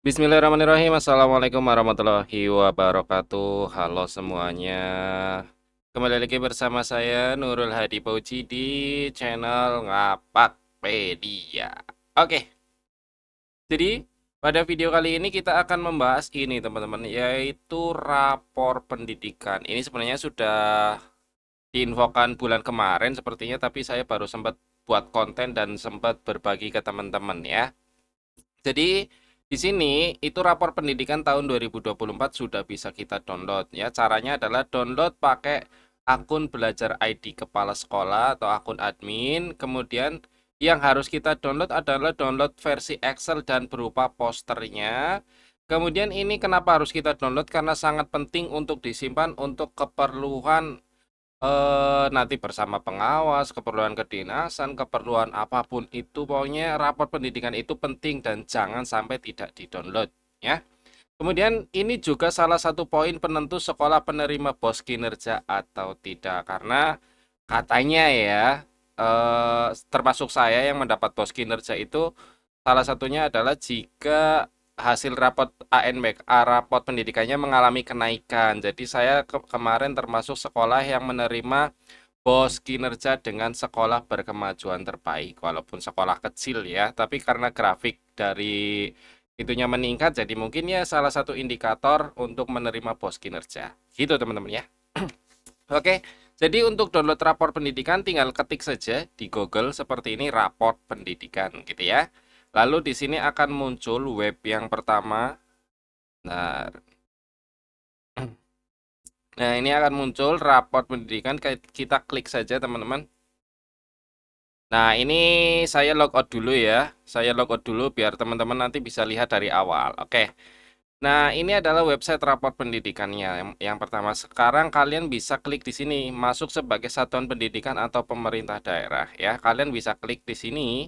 Bismillahirrahmanirrahim. Assalamualaikum warahmatullahi wabarakatuh. Halo semuanya. Kembali lagi bersama saya Nurul Hadi Pauji di channel Ngapakpedia. Oke, jadi pada video kali ini kita akan membahas ini teman-teman, yaitu rapor pendidikan. Ini sebenarnya sudah diinfokan bulan kemarin sepertinya, tapi saya baru sempat buat konten dan sempat berbagi ke teman-teman ya. Jadi di sini itu rapor pendidikan tahun 2024 sudah bisa kita download ya. Caranya adalah download pakai akun belajar ID kepala sekolah atau akun admin. Kemudian yang harus kita download adalah download versi Excel dan berupa posternya. Kemudian ini kenapa harus kita download? Karena sangat penting untuk disimpan untuk keperluan nanti bersama pengawas, keperluan kedinasan, keperluan apapun itu, pokoknya rapor pendidikan itu penting dan jangan sampai tidak di-download ya. Kemudian ini juga salah satu poin penentu sekolah penerima BOS kinerja atau tidak, karena katanya ya termasuk saya yang mendapat BOS kinerja itu salah satunya adalah jika hasil rapot ANBK, rapot pendidikannya mengalami kenaikan. Jadi saya kemarin termasuk sekolah yang menerima BOS kinerja dengan sekolah berkemajuan terbaik. Walaupun sekolah kecil ya, tapi karena grafik dari itunya meningkat, jadi mungkin ya salah satu indikator untuk menerima BOS kinerja. Gitu teman-teman ya. Oke, jadi untuk download rapor pendidikan tinggal ketik saja di Google seperti ini, rapor pendidikan gitu ya. Lalu di sini akan muncul web yang pertama. Nah, nah ini akan muncul rapor pendidikan. Kita klik saja teman-teman. Nah ini saya logout dulu ya. Saya logout dulu biar teman-teman nanti bisa lihat dari awal. Oke. Nah ini adalah website rapor pendidikannya. Yang pertama, sekarang kalian bisa klik di sini, masuk sebagai satuan pendidikan atau pemerintah daerah ya. Kalian bisa klik di sini.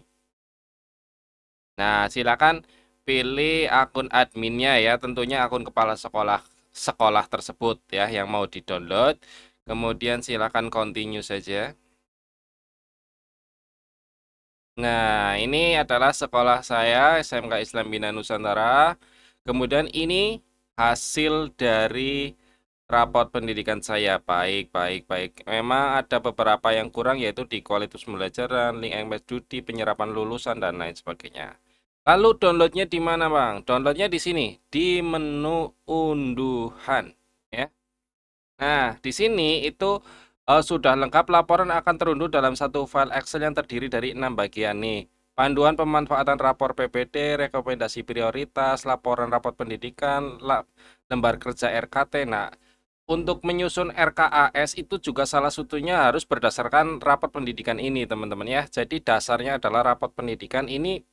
Nah, silakan pilih akun adminnya ya, tentunya akun kepala sekolah tersebut ya yang mau di-download. Kemudian silakan continue saja. Nah, ini adalah sekolah saya, SMK Islam Bina Nusantara. Kemudian ini hasil dari raport pendidikan saya. Baik, baik, baik. Memang ada beberapa yang kurang, yaitu di kualitas pembelajaran, link MSDudi, penyerapan lulusan, dan lain sebagainya. Lalu downloadnya di mana, Bang? Downloadnya di sini, di menu unduhan, ya. Nah, di sini itu sudah lengkap. Laporan akan terunduh dalam satu file Excel yang terdiri dari 6 bagian nih. Panduan pemanfaatan rapor PPD, rekomendasi prioritas, laporan rapor pendidikan, lembar kerja RKT. Nah, untuk menyusun RKAS itu juga salah satunya harus berdasarkan rapor pendidikan ini, teman-teman ya. Jadi dasarnya adalah rapor pendidikan ini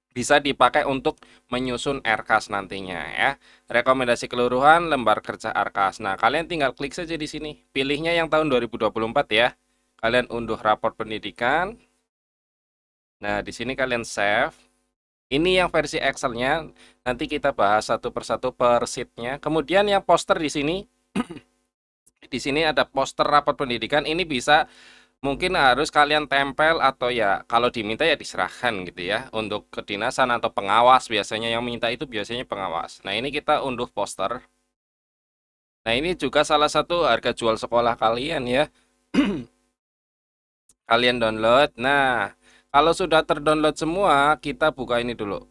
bisa dipakai untuk menyusun RKAS nantinya ya. Rekomendasi keseluruhan lembar kerja RKAS. Nah, kalian tinggal klik saja di sini. Pilihnya yang tahun 2024 ya. Kalian unduh rapor pendidikan. Nah, di sini kalian save. Ini yang versi Excel-nya. Nanti kita bahas satu persatu per sheet-nya. Kemudian yang poster di sini. Di sini ada poster rapor pendidikan. Ini bisa mungkin harus kalian tempel atau ya kalau diminta ya diserahkan gitu ya untuk kedinasan atau pengawas, biasanya yang minta itu biasanya pengawas. Nah ini kita unduh poster. Nah ini juga salah satu harga jual sekolah kalian ya. Kalian download. Nah kalau sudah terdownload semua, kita buka ini dulu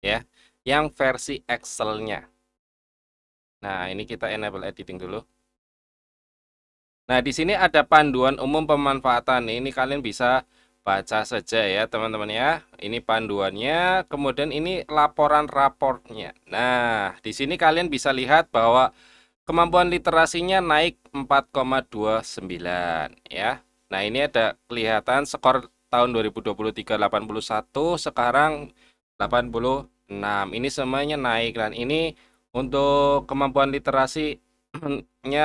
ya, yang versi Excel-nya. Nah ini kita enable editing dulu. Nah, di sini ada panduan umum pemanfaatan. Ini kalian bisa baca saja ya, teman-teman ya. Ini panduannya, kemudian ini laporan raportnya. Nah, di sini kalian bisa lihat bahwa kemampuan literasinya naik 4,29 ya. Nah, ini ada kelihatan skor tahun 2023 81, sekarang 86. Ini semuanya naik dan ini untuk kemampuan literasinya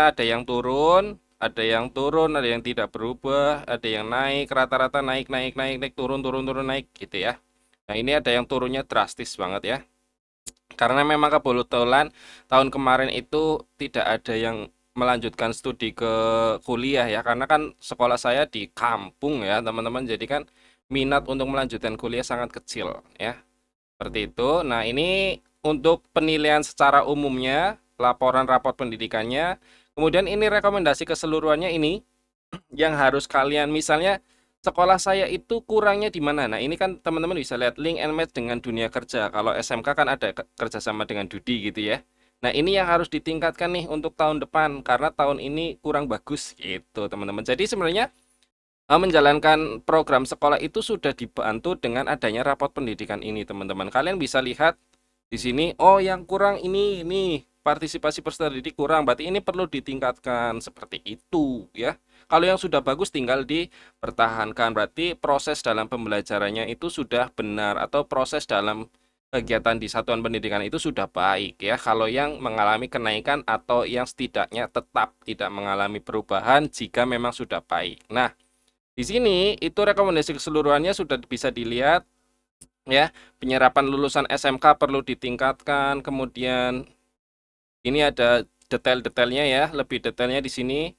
ada yang turun, ada yang tidak berubah, ada yang naik, rata-rata naik, naik, naik, naik, turun, turun, turun, naik gitu ya. Nah, ini ada yang turunnya drastis banget ya. Karena memang kebetulan tahun kemarin itu tidak ada yang melanjutkan studi ke kuliah ya, karena kan sekolah saya di kampung ya, teman-teman. Jadi kan minat untuk melanjutkan kuliah sangat kecil ya. Seperti itu. Nah, ini untuk penilaian secara umumnya, laporan raport pendidikannya. Kemudian ini rekomendasi keseluruhannya ini yang harus kalian, misalnya sekolah saya itu kurangnya di mana. Nah, ini kan teman-teman bisa lihat link and match dengan dunia kerja. Kalau SMK kan ada kerjasama dengan Dudi gitu ya. Nah, ini yang harus ditingkatkan nih untuk tahun depan karena tahun ini kurang bagus gitu, teman-teman. Jadi sebenarnya menjalankan program sekolah itu sudah dibantu dengan adanya rapot pendidikan ini, teman-teman. Kalian bisa lihat di sini, oh yang kurang ini partisipasi peserta didik kurang, berarti ini perlu ditingkatkan seperti itu ya. Kalau yang sudah bagus tinggal dipertahankan, berarti proses dalam pembelajarannya itu sudah benar atau proses dalam kegiatan di satuan pendidikan itu sudah baik ya. Kalau yang mengalami kenaikan atau yang setidaknya tetap tidak mengalami perubahan jika memang sudah baik. Nah, di sini itu rekomendasi keseluruhannya sudah bisa dilihat ya. Penyerapan lulusan SMK perlu ditingkatkan. Kemudian ini ada detail-detailnya ya, lebih detailnya di sini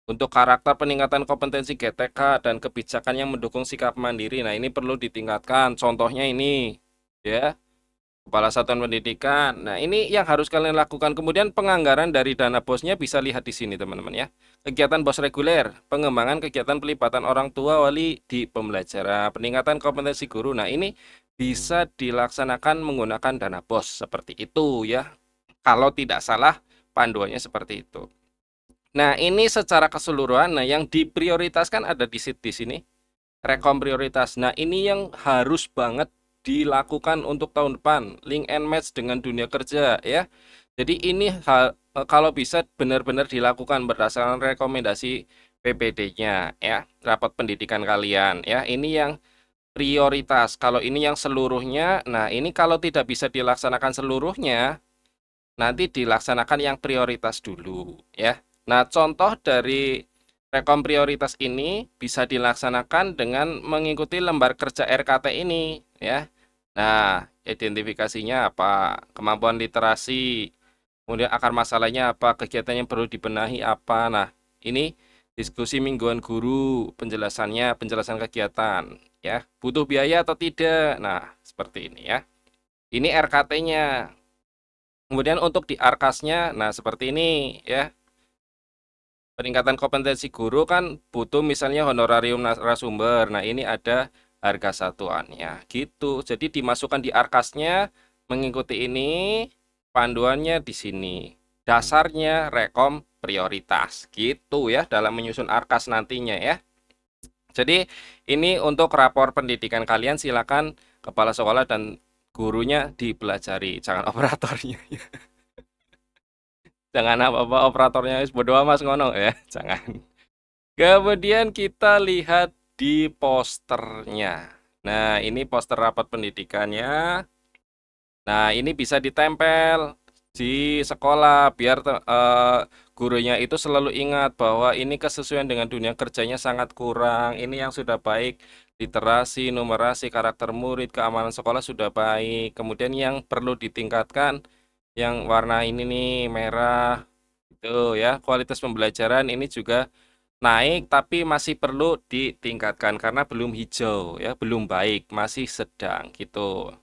untuk karakter peningkatan kompetensi GTK dan kebijakan yang mendukung sikap mandiri. Nah, ini perlu ditingkatkan. Contohnya ini ya. Kepala Satuan Pendidikan. Nah, ini yang harus kalian lakukan. Kemudian penganggaran dari dana bosnya bisa lihat di sini, teman-teman ya. Kegiatan bos reguler, pengembangan kegiatan pelibatan orang tua wali di pembelajaran, peningkatan kompetensi guru. Nah, ini bisa dilaksanakan menggunakan dana bos seperti itu ya. Kalau tidak salah panduannya seperti itu. Nah, ini secara keseluruhan. Nah, yang diprioritaskan ada di sini. Rekom prioritas. Nah, ini yang harus banget dilakukan untuk tahun depan, link and match dengan dunia kerja ya. Jadi ini kalau bisa benar-benar dilakukan berdasarkan rekomendasi PPD-nya ya, rapat pendidikan kalian ya. Ini yang prioritas. Kalau ini yang seluruhnya, nah ini kalau tidak bisa dilaksanakan seluruhnya, nanti dilaksanakan yang prioritas dulu ya. Nah, contoh dari rekom prioritas ini bisa dilaksanakan dengan mengikuti lembar kerja RKT ini ya. Nah, identifikasinya apa? Kemampuan literasi, kemudian akar masalahnya apa? Kegiatan yang perlu dibenahi apa? Nah, ini diskusi mingguan guru, penjelasan kegiatan ya. Butuh biaya atau tidak? Nah, seperti ini ya. Ini RKT-nya. Kemudian untuk di arkasnya, nah seperti ini ya. Peningkatan kompetensi guru kan butuh misalnya honorarium narasumber. Nah, ini ada harga satuannya gitu. Jadi dimasukkan di arkasnya mengikuti ini, panduannya di sini. Dasarnya rekom prioritas gitu ya dalam menyusun arkas nantinya ya. Jadi ini untuk rapor pendidikan kalian, silakan kepala sekolah dan gurunya dipelajari, jangan operatornya ya. Jangan apa-apa operatornya bodo amat ngono ya, jangan. Kemudian kita lihat di posternya. Nah, ini poster rapat pendidikannya. Nah, ini bisa ditempel di sekolah biar gurunya itu selalu ingat bahwa ini kesesuaian dengan dunia kerjanya sangat kurang. Ini yang sudah baik, literasi, numerasi, karakter murid, keamanan sekolah sudah baik. Kemudian yang perlu ditingkatkan yang warna ini nih merah itu ya, kualitas pembelajaran ini juga naik tapi masih perlu ditingkatkan karena belum hijau ya, belum baik, masih sedang gitu.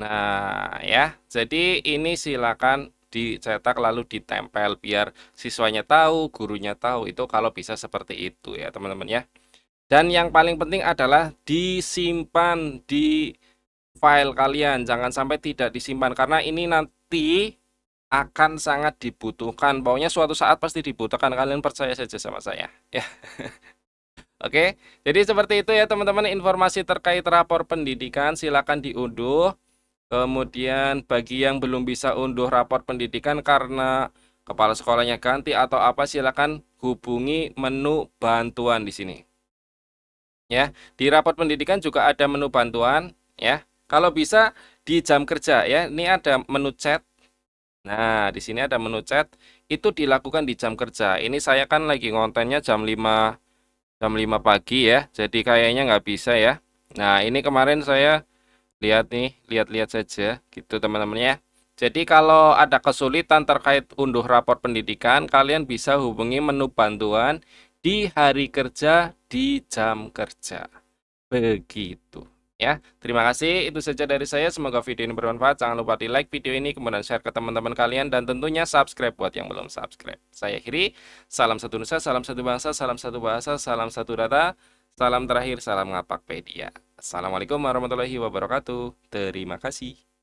Nah, ya. Jadi ini silakan dicetak lalu ditempel biar siswanya tahu, gurunya tahu, itu kalau bisa seperti itu ya, teman-teman ya. Dan yang paling penting adalah disimpan di file kalian, jangan sampai tidak disimpan karena ini nanti akan sangat dibutuhkan. Pokoknya suatu saat pasti dibutuhkan, kalian percaya saja sama saya ya. Oke, jadi seperti itu ya teman-teman, informasi terkait rapor pendidikan silakan diunduh. Kemudian bagi yang belum bisa unduh rapor pendidikan karena kepala sekolahnya ganti atau apa, silakan hubungi menu bantuan di sini. Ya, di rapor pendidikan juga ada menu bantuan ya. Kalau bisa di jam kerja ya, ini ada menu chat. Nah, di sini ada menu chat, itu dilakukan di jam kerja. Ini saya kan lagi ngontennya jam 5 pagi ya. Jadi kayaknya nggak bisa ya. Nah, ini kemarin saya lihat nih, lihat-lihat saja gitu teman-teman ya. Jadi kalau ada kesulitan terkait unduh rapor pendidikan, kalian bisa hubungi menu bantuan di hari kerja di jam kerja. Begitu. Ya, terima kasih. Itu saja dari saya. Semoga video ini bermanfaat. Jangan lupa di like video ini, kemudian share ke teman-teman kalian, dan tentunya subscribe buat yang belum subscribe. Saya akhiri. Salam satu nusa, salam satu bangsa, salam satu bahasa, salam satu data, salam terakhir, salam Ngapakpedia. Assalamualaikum warahmatullahi wabarakatuh. Terima kasih.